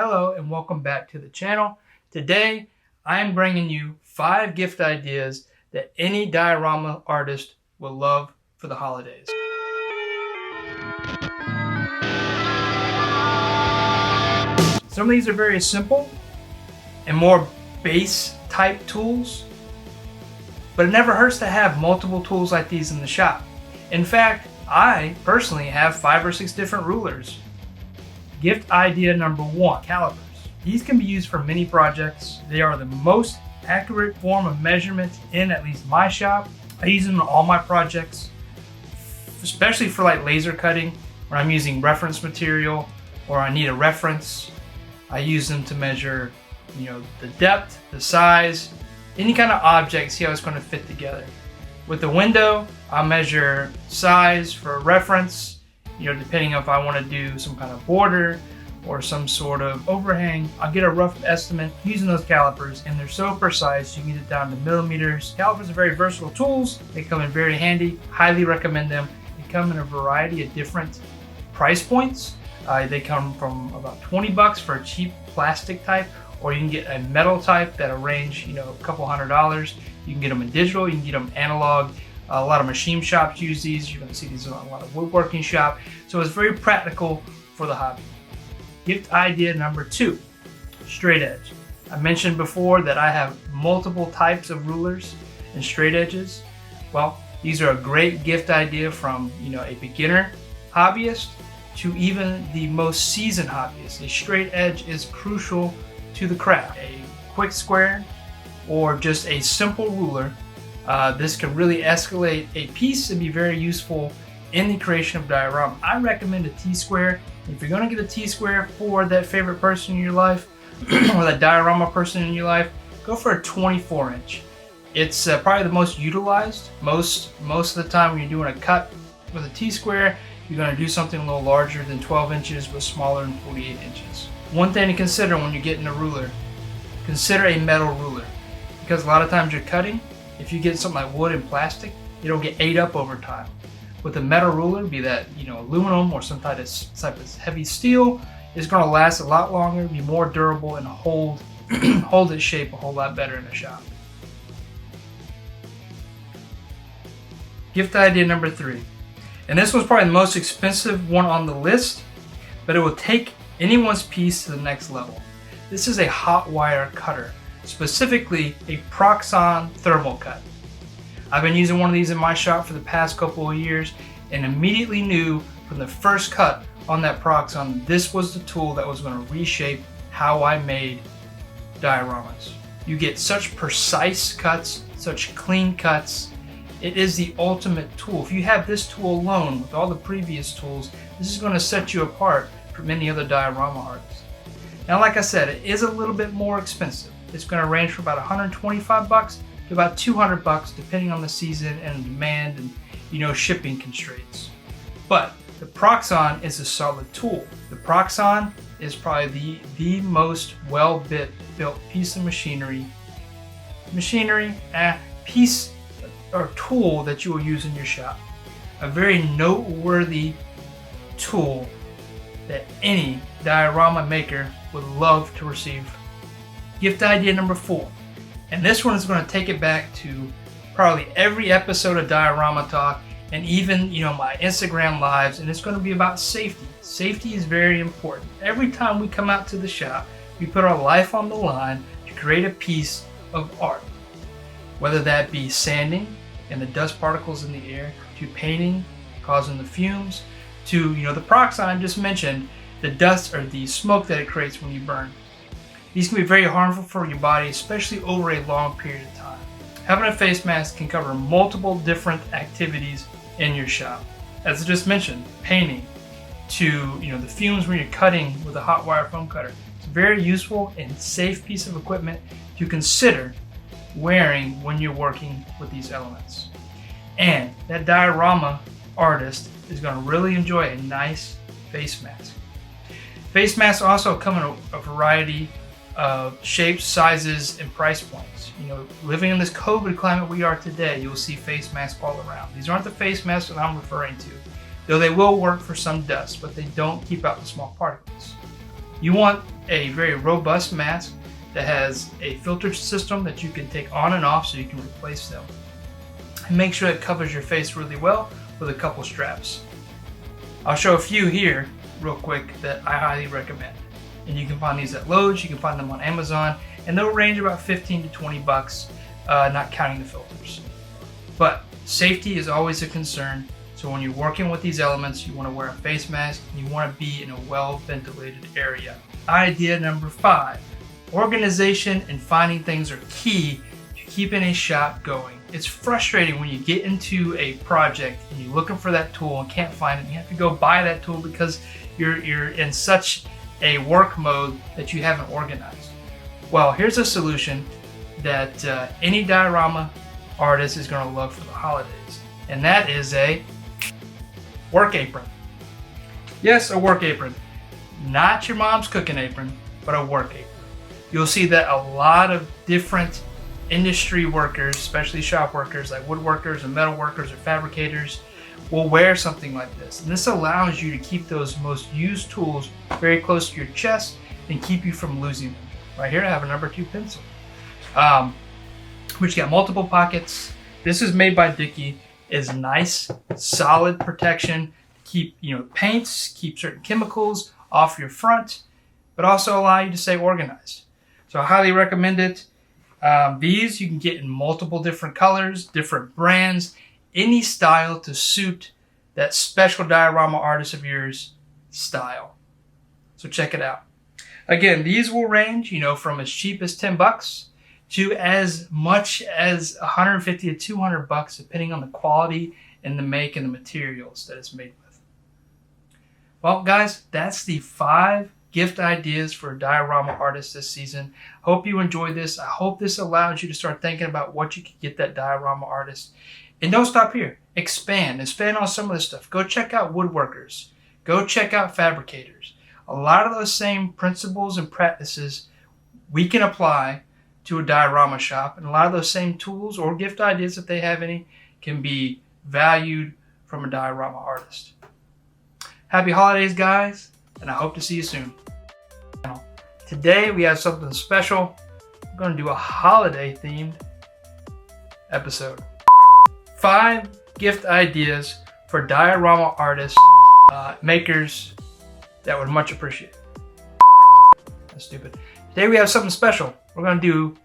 Hello and welcome back to the channel. Today I am bringing you 5 gift ideas that any diorama artist will love for the holidays. Some of these are very simple and more base type tools, but it never hurts to have multiple tools like these in the shop. In fact, I personally have 5 or 6 different rulers. Gift idea number 1, calipers. These can be used for many projects. They are the most accurate form of measurement in at least my shop. I use them in all my projects, especially for like laser cutting when I'm using reference material or I need a reference. I use them to measure, the depth, the size, any kind of object, see how it's going to fit together. With the window, I'll measure size for a reference, depending if I want to do some kind of border or some sort of overhang. I'll get a rough estimate using those calipers, and they're so precise you can get it down to millimeters. Calipers are very versatile tools. They come in very handy. Highly recommend them. They come in a variety of different price points. They come from about 20 bucks for a cheap plastic type, or you can get a metal type that'll range, a couple $100. You can get them in digital, you can get them analog. A lot of machine shops use these. You're going to see these in a lot of woodworking shop. So it's very practical for the hobby. Gift idea number 2, straight edge. I mentioned before that I have multiple types of rulers and straight edges. Well, these are a great gift idea from, a beginner hobbyist to even the most seasoned hobbyist. A straight edge is crucial to the craft. A quick square or just a simple ruler. This can really escalate a piece and be very useful in the creation of diorama. I recommend a T-square. If you're going to get a T-square for that favorite person in your life or that diorama person in your life, go for a 24-inch. It's probably the most utilized. Most of the time when you're doing a cut with a T-square, you're going to do something a little larger than 12 inches but smaller than 48 inches. One thing to consider when you're getting a ruler, consider a metal ruler, because a lot of times you're cutting. If you get something like wood and plastic, it'll get ate up over time. With a metal ruler, be that aluminum or some type of heavy steel, it's going to last a lot longer, be more durable, and hold its shape a whole lot better in the shop. Gift idea number 3, and this one's probably the most expensive one on the list, but it will take anyone's piece to the next level. This is a hot wire cutter. Specifically a Proxxon thermocut. I've been using one of these in my shop for the past couple of years and immediately knew from the first cut on that Proxxon this was the tool that was going to reshape how I made dioramas. You get such precise cuts, such clean cuts. It is the ultimate tool. If you have this tool alone with all the previous tools, this is going to set you apart from any other diorama artist. Now, like I said, it is a little bit more expensive. It's going to range from about 125 bucks to about 200 bucks depending on the season and demand and shipping constraints. But the Proxxon is a solid tool. The Proxxon is probably the most built piece of piece or tool that you will use in your shop. A very noteworthy tool that any diorama maker would love to receive. Gift idea number 4, and this one is going to take it back to probably every episode of Diorama Talk and even my Instagram lives, and it's going to be about safety. Safety is very important. Every time we come out to the shop, we put our life on the line to create a piece of art, whether that be sanding and the dust particles in the air, to painting causing the fumes, to the Proxxon I just mentioned, the dust or the smoke that it creates when you burn. These can be very harmful for your body, especially over a long period of time. Having a face mask can cover multiple different activities in your shop. As I just mentioned, painting to the fumes when you're cutting with a hot wire foam cutter. It's a very useful and safe piece of equipment to consider wearing when you're working with these elements. And that diorama artist is going to really enjoy a nice face mask. Face masks also come in a variety of shapes, sizes, and price points. Living in this COVID climate we are today, you'll see face masks all around. These aren't the face masks that I'm referring to, though they will work for some dust, but they don't keep out the small particles. You want a very robust mask that has a filter system that you can take on and off so you can replace them. And make sure it covers your face really well with a couple straps. I'll show a few here real quick that I highly recommend. And you can find these at Lowe's, you can find them on Amazon, and they'll range about 15 to 20 bucks, not counting the filters. But safety is always a concern, so when you're working with these elements, you want to wear a face mask and you want to be in a well-ventilated area. Idea number 5, organization and finding things are key to keeping a shop going. It's frustrating when you get into a project and you're looking for that tool and can't find it. You have to go buy that tool because you're in such a work mode that you haven't organized. Well, here's a solution that any diorama artist is going to love for the holidays, and that is a work apron. Yes, a work apron. Not your mom's cooking apron, but a work apron. You'll see that a lot of different industry workers, especially shop workers like woodworkers and metal workers or fabricators, will wear something like this. And this allows you to keep those most used tools very close to your chest and keep you from losing them. Right here I have a number 2 pencil, which got multiple pockets. This is made by Dicky. Is nice, solid protection to keep paints, keep certain chemicals off your front, but also allow you to stay organized. So I highly recommend it. These you can get in multiple different colors, different brands, any style to suit that special diorama artist of yours style. So check it out. Again, these will range, from as cheap as 10 bucks to as much as 150 to 200 bucks, depending on the quality and the make and the materials that it's made with. Well, guys, that's the 5 gift ideas for diorama artists this season. Hope you enjoyed this. I hope this allows you to start thinking about what you could get that diorama artist. And don't stop here. Expand on some of this stuff. Go check out woodworkers. Go check out fabricators. A lot of those same principles and practices we can apply to a diorama shop, and a lot of those same tools or gift ideas, if they have any, can be valued from a diorama artist. Happy holidays, guys, and I hope to see you soon. Today we have something special. I'm going to do a holiday themed episode. 5 gift ideas for diorama artists, makers that would much appreciate. That's stupid. Today we have something special. We're going to do